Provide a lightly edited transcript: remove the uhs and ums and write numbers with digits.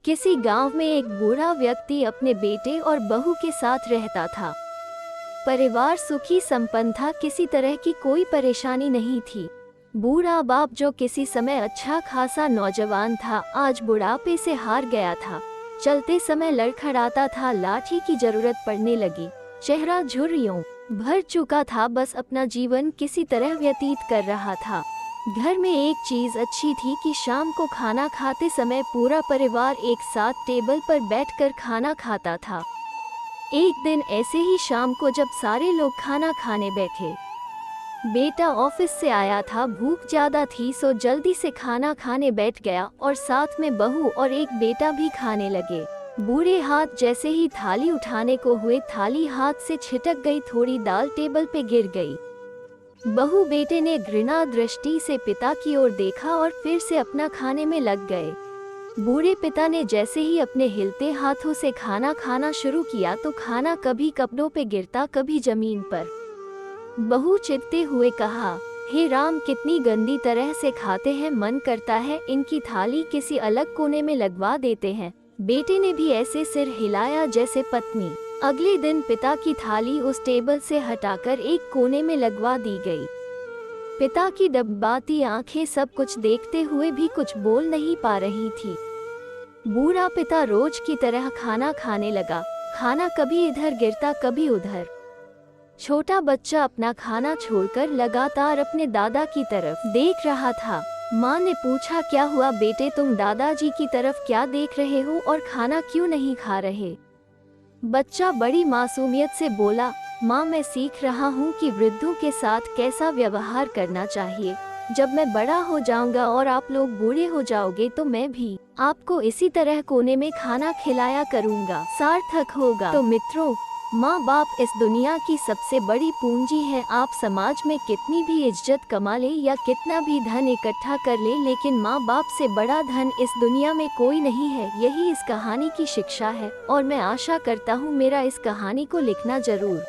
किसी गांव में एक बूढ़ा व्यक्ति अपने बेटे और बहू के साथ रहता था। परिवार सुखी संपन्न था, किसी तरह की कोई परेशानी नहीं थी। बूढ़ा बाप, जो किसी समय अच्छा खासा नौजवान था, आज बुढ़ापे से हार गया था। चलते समय लड़खड़ाता था, लाठी की जरूरत पड़ने लगी। चेहरा झुर्रियों भर चुका था, बस अपना जीवन किसी तरह व्यतीत कर रहा था। घर में एक चीज अच्छी थी कि शाम को खाना खाते समय पूरा परिवार एक साथ टेबल पर बैठकर खाना खाता था। एक दिन ऐसे ही शाम को जब सारे लोग खाना खाने बैठे, बेटा ऑफिस से आया था, भूख ज्यादा थी सो जल्दी से खाना खाने बैठ गया और साथ में बहू और एक बेटा भी खाने लगे। बूढ़े हाथ जैसे ही थाली उठाने को हुए, थाली हाथ से छिटक गई, थोड़ी दाल टेबल पे गिर गई। बहू बेटे ने घृणा दृष्टि से पिता की ओर देखा और फिर से अपना खाने में लग गए। बूढ़े पिता ने जैसे ही अपने हिलते हाथों से खाना खाना शुरू किया तो खाना कभी कपड़ों पे गिरता, कभी जमीन पर। बहू चिढ़ते हुए कहा, हे राम, कितनी गंदी तरह से खाते हैं, मन करता है इनकी थाली किसी अलग कोने में लगवा देते हैं। बेटे ने भी ऐसे सिर हिलाया जैसे पत्नी। अगले दिन पिता की थाली उस टेबल से हटाकर एक कोने में लगवा दी गई। पिता की डबडबाती आंखें सब कुछ देखते हुए भी कुछ बोल नहीं पा रही थी। बूढ़ा पिता रोज की तरह खाना खाने लगा। खाना कभी इधर गिरता, कभी उधर। छोटा बच्चा अपना खाना छोड़कर लगातार अपने दादा की तरफ देख रहा था। माँ ने पूछा, क्या हुआ बेटे, तुम दादाजी की तरफ क्या देख रहे हो और खाना क्यों नहीं खा रहे? बच्चा बड़ी मासूमियत से बोला, माँ, मैं सीख रहा हूँ कि वृद्धों के साथ कैसा व्यवहार करना चाहिए। जब मैं बड़ा हो जाऊंगा और आप लोग बूढ़े हो जाओगे तो मैं भी आपको इसी तरह कोने में खाना खिलाया करूँगा। सार्थक होगा। तो मित्रों, माँ बाप इस दुनिया की सबसे बड़ी पूंजी है। आप समाज में कितनी भी इज्जत कमा ले या कितना भी धन इकट्ठा कर ले, लेकिन माँ बाप से बड़ा धन इस दुनिया में कोई नहीं है। यही इस कहानी की शिक्षा है और मैं आशा करता हूँ मेरा इस कहानी को लिखना जरूर।